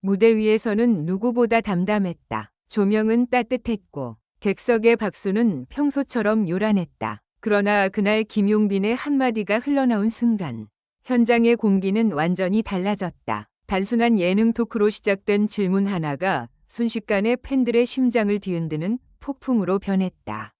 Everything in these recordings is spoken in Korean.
무대 위에서는 누구보다 담담했다. 조명은 따뜻했고 객석의 박수는 평소처럼 요란했다. 그러나 그날 김용빈의 한마디가 흘러나온 순간 현장의 공기는 완전히 달라졌다. 단순한 예능 토크로 시작된 질문 하나가 순식간에 팬들의 심장을 뒤흔드는 폭풍으로 변했다.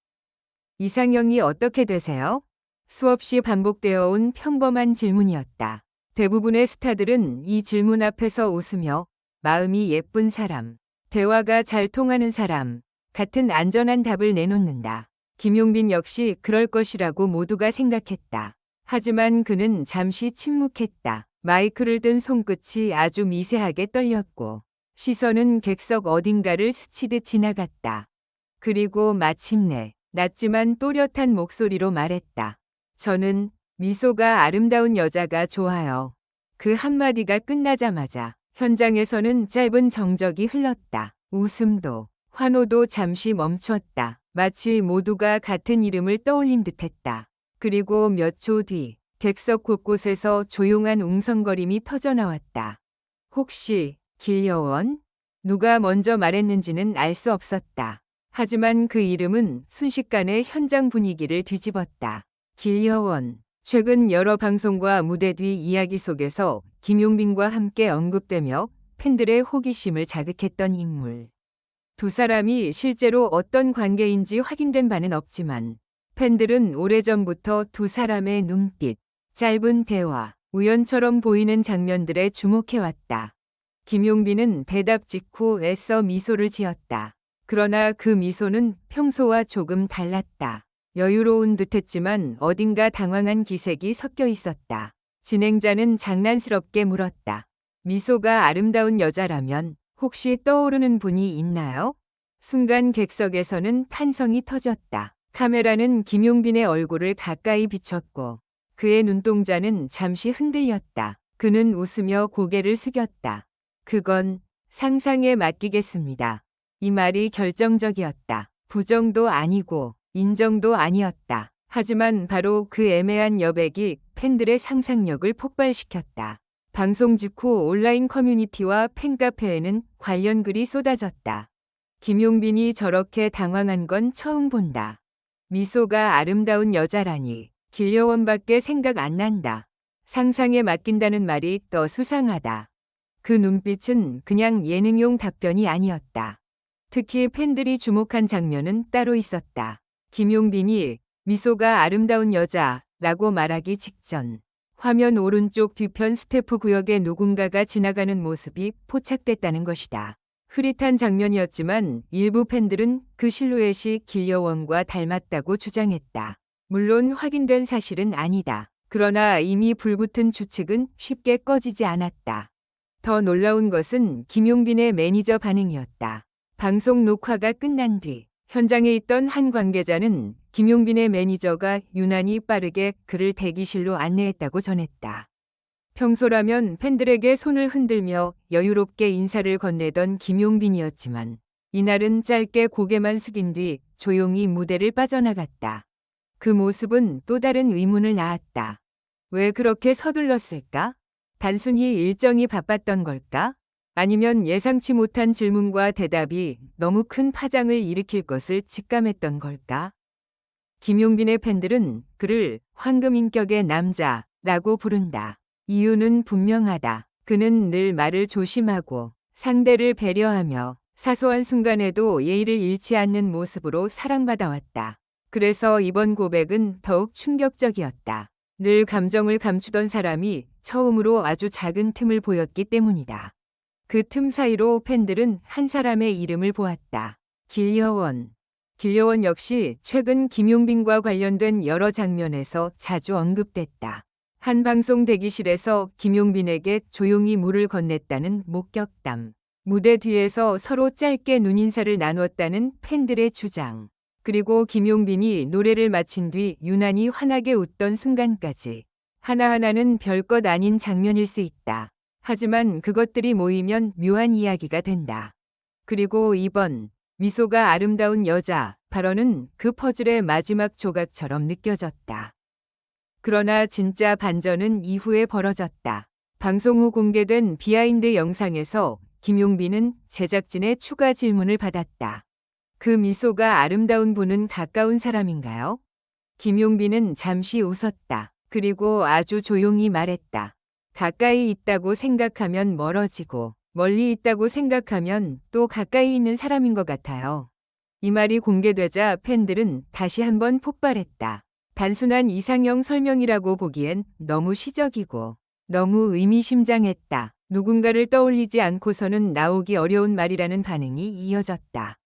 이상형이 어떻게 되세요? 수없이 반복되어 온 평범한 질문이었다. 대부분의 스타들은 이 질문 앞에서 웃으며 마음이 예쁜 사람, 대화가 잘 통하는 사람, 같은 안전한 답을 내놓는다. 김용빈 역시 그럴 것이라고 모두가 생각했다. 하지만 그는 잠시 침묵했다. 마이크를 든 손끝이 아주 미세하게 떨렸고 시선은 객석 어딘가를 스치듯 지나갔다. 그리고 마침내 낮지만 또렷한 목소리로 말했다. 저는 미소가 아름다운 여자가 좋아요. 그 한마디가 끝나자마자 현장에서는 짧은 정적이 흘렀다. 웃음도 환호도 잠시 멈췄다. 마치 모두가 같은 이름을 떠올린 듯했다. 그리고 몇 초 뒤 객석 곳곳에서 조용한 웅성거림이 터져나왔다. 혹시 길여원? 누가 먼저 말했는지는 알 수 없었다. 하지만 그 이름은 순식간에 현장 분위기를 뒤집었다. 길여원. 최근 여러 방송과 무대 뒤 이야기 속에서 김용빈과 함께 언급되며 팬들의 호기심을 자극했던 인물. 두 사람이 실제로 어떤 관계인지 확인된 바는 없지만 팬들은 오래전부터 두 사람의 눈빛, 짧은 대화, 우연처럼 보이는 장면들에 주목해왔다. 김용빈은 대답 직후 애써 미소를 지었다. 그러나 그 미소는 평소와 조금 달랐다. 여유로운 듯했지만 어딘가 당황한 기색이 섞여 있었다. 진행자는 장난스럽게 물었다. 미소가 아름다운 여자라면 혹시 떠오르는 분이 있나요? 순간 객석에서는 탄성이 터졌다. 카메라는 김용빈의 얼굴을 가까이 비췄고 그의 눈동자는 잠시 흔들렸다. 그는 웃으며 고개를 숙였다. 그건 상상에 맡기겠습니다. 이 말이 결정적이었다. 부정도 아니고 인정도 아니었다. 하지만 바로 그 애매한 여백이 팬들의 상상력을 폭발시켰다. 방송 직후 온라인 커뮤니티와 팬카페에는 관련 글이 쏟아졌다. 김용빈이 저렇게 당황한 건 처음 본다. 미소가 아름다운 여자라니 길여원밖에 생각 안 난다. 상상에 맡긴다는 말이 더 수상하다. 그 눈빛은 그냥 예능용 답변이 아니었다. 특히 팬들이 주목한 장면은 따로 있었다. 김용빈이 미소가 아름다운 여자라고 말하기 직전 화면 오른쪽 뒤편 스태프 구역에 누군가가 지나가는 모습이 포착됐다는 것이다. 흐릿한 장면이었지만 일부 팬들은 그 실루엣이 길여원과 닮았다고 주장했다. 물론 확인된 사실은 아니다. 그러나 이미 불붙은 추측은 쉽게 꺼지지 않았다. 더 놀라운 것은 김용빈의 매니저 반응이었다. 방송 녹화가 끝난 뒤 현장에 있던 한 관계자는 김용빈의 매니저가 유난히 빠르게 그를 대기실로 안내했다고 전했다. 평소라면 팬들에게 손을 흔들며 여유롭게 인사를 건네던 김용빈이었지만 이날은 짧게 고개만 숙인 뒤 조용히 무대를 빠져나갔다. 그 모습은 또 다른 의문을 낳았다. 왜 그렇게 서둘렀을까? 단순히 일정이 바빴던 걸까? 아니면 예상치 못한 질문과 대답이 너무 큰 파장을 일으킬 것을 직감했던 걸까? 김용빈의 팬들은 그를 황금인격의 남자라고 부른다. 이유는 분명하다. 그는 늘 말을 조심하고 상대를 배려하며 사소한 순간에도 예의를 잃지 않는 모습으로 사랑받아왔다. 그래서 이번 고백은 더욱 충격적이었다. 늘 감정을 감추던 사람이 처음으로 아주 작은 틈을 보였기 때문이다. 그 틈 사이로 팬들은 한 사람의 이름을 보았다. 길여원. 길여원 역시 최근 김용빈과 관련된 여러 장면에서 자주 언급됐다. 한 방송 대기실에서 김용빈에게 조용히 물을 건넸다는 목격담. 무대 뒤에서 서로 짧게 눈인사를 나눴다는 팬들의 주장. 그리고 김용빈이 노래를 마친 뒤 유난히 환하게 웃던 순간까지. 하나하나는 별것 아닌 장면일 수 있다. 하지만 그것들이 모이면 묘한 이야기가 된다. 그리고 이번 미소가 아름다운 여자 발언은 그 퍼즐의 마지막 조각처럼 느껴졌다. 그러나 진짜 반전은 이후에 벌어졌다. 방송 후 공개된 비하인드 영상에서 김용빈은 제작진의 추가 질문을 받았다. 그 미소가 아름다운 분은 가까운 사람인가요? 김용빈은 잠시 웃었다. 그리고 아주 조용히 말했다. 가까이 있다고 생각하면 멀어지고 멀리 있다고 생각하면 또 가까이 있는 사람인 것 같아요. 이 말이 공개되자 팬들은 다시 한번 폭발했다. 단순한 이상형 설명이라고 보기엔 너무 시적이고 너무 의미심장했다. 누군가를 떠올리지 않고서는 나오기 어려운 말이라는 반응이 이어졌다.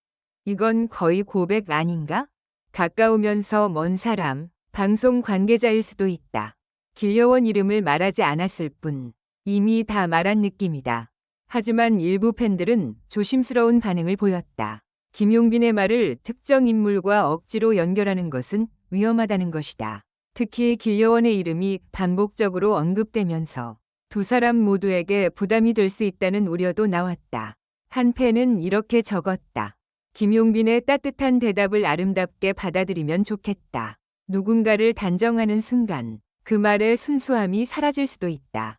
이건 거의 고백 아닌가? 가까우면서 먼 사람, 방송 관계자일 수도 있다. 길려원 이름을 말하지 않았을 뿐 이미 다 말한 느낌이다. 하지만 일부 팬들은 조심스러운 반응을 보였다. 김용빈의 말을 특정 인물과 억지로 연결하는 것은 위험하다는 것이다. 특히 길려원의 이름이 반복적으로 언급되면서 두 사람 모두에게 부담이 될 수 있다는 우려도 나왔다. 한 팬은 이렇게 적었다. 김용빈의 따뜻한 대답을 아름답게 받아들이면 좋겠다. 누군가를 단정하는 순간 그 말의 순수함이 사라질 수도 있다.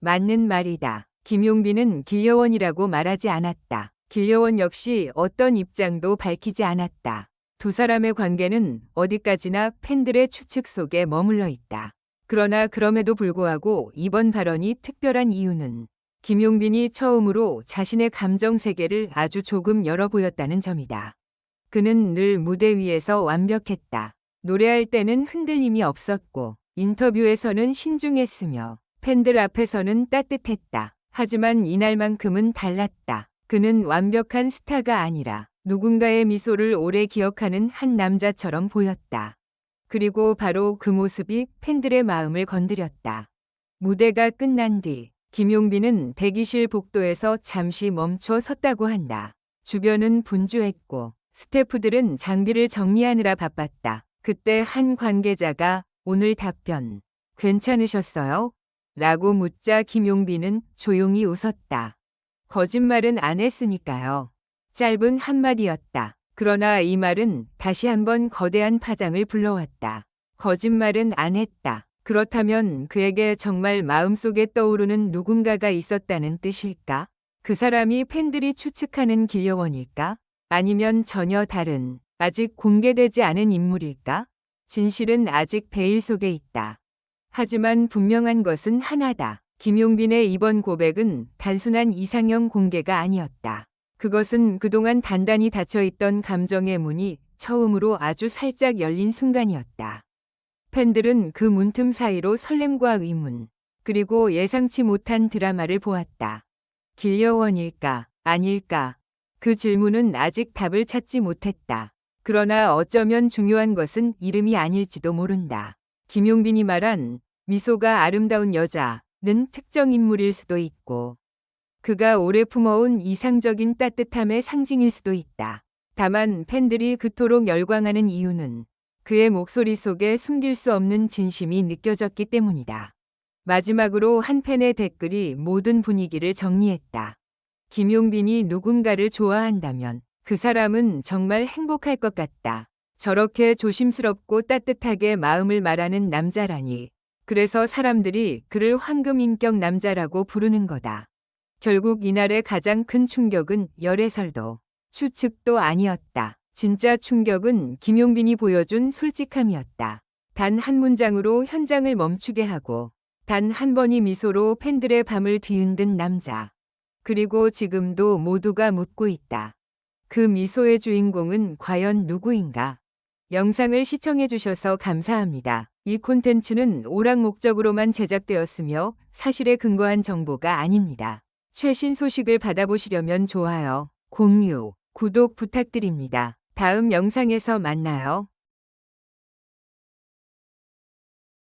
맞는 말이다. 김용빈은 길려원이라고 말하지 않았다. 길려원 역시 어떤 입장도 밝히지 않았다. 두 사람의 관계는 어디까지나 팬들의 추측 속에 머물러 있다. 그러나 그럼에도 불구하고 이번 발언이 특별한 이유는 김용빈이 처음으로 자신의 감정 세계를 아주 조금 열어 보였다는 점이다. 그는 늘 무대 위에서 완벽했다. 노래할 때는 흔들림이 없었고 인터뷰에서는 신중했으며 팬들 앞에서는 따뜻했다. 하지만 이날만큼은 달랐다. 그는 완벽한 스타가 아니라 누군가의 미소를 오래 기억하는 한 남자처럼 보였다. 그리고 바로 그 모습이 팬들의 마음을 건드렸다. 무대가 끝난 뒤 김용빈은 대기실 복도에서 잠시 멈춰 섰다고 한다. 주변은 분주했고 스태프들은 장비를 정리하느라 바빴다. 그때 한 관계자가 오늘 답변 괜찮으셨어요? 라고 묻자 김용빈은 조용히 웃었다. 거짓말은 안 했으니까요. 짧은 한마디였다. 그러나 이 말은 다시 한번 거대한 파장을 불러왔다. 거짓말은 안 했다. 그렇다면 그에게 정말 마음속에 떠오르는 누군가가 있었다는 뜻일까? 그 사람이 팬들이 추측하는 길려원일까? 아니면 전혀 다른, 아직 공개되지 않은 인물일까? 진실은 아직 베일 속에 있다. 하지만 분명한 것은 하나다. 김용빈의 이번 고백은 단순한 이상형 공개가 아니었다. 그것은 그동안 단단히 닫혀있던 감정의 문이 처음으로 아주 살짝 열린 순간이었다. 팬들은 그 문틈 사이로 설렘과 위문, 그리고 예상치 못한 드라마를 보았다. 길려원일까, 아닐까? 그 질문은 아직 답을 찾지 못했다. 그러나 어쩌면 중요한 것은 이름이 아닐지도 모른다. 김용빈이 말한 미소가 아름다운 여자는 특정 인물일 수도 있고 그가 오래 품어온 이상적인 따뜻함의 상징일 수도 있다. 다만 팬들이 그토록 열광하는 이유는 그의 목소리 속에 숨길 수 없는 진심이 느껴졌기 때문이다. 마지막으로 한 팬의 댓글이 모든 분위기를 정리했다. 김용빈이 누군가를 좋아한다면 그 사람은 정말 행복할 것 같다. 저렇게 조심스럽고 따뜻하게 마음을 말하는 남자라니. 그래서 사람들이 그를 황금인격 남자라고 부르는 거다. 결국 이날의 가장 큰 충격은 열애설도 추측도 아니었다. 진짜 충격은 김용빈이 보여준 솔직함이었다. 단 한 문장으로 현장을 멈추게 하고 단 한 번의 미소로 팬들의 밤을 뒤흔든 남자. 그리고 지금도 모두가 묻고 있다. 그 미소의 주인공은 과연 누구인가? 영상을 시청해주셔서 감사합니다. 이 콘텐츠는 오락 목적으로만 제작되었으며 사실에 근거한 정보가 아닙니다. 최신 소식을 받아보시려면 좋아요, 공유, 구독 부탁드립니다. 다음 영상에서 만나요.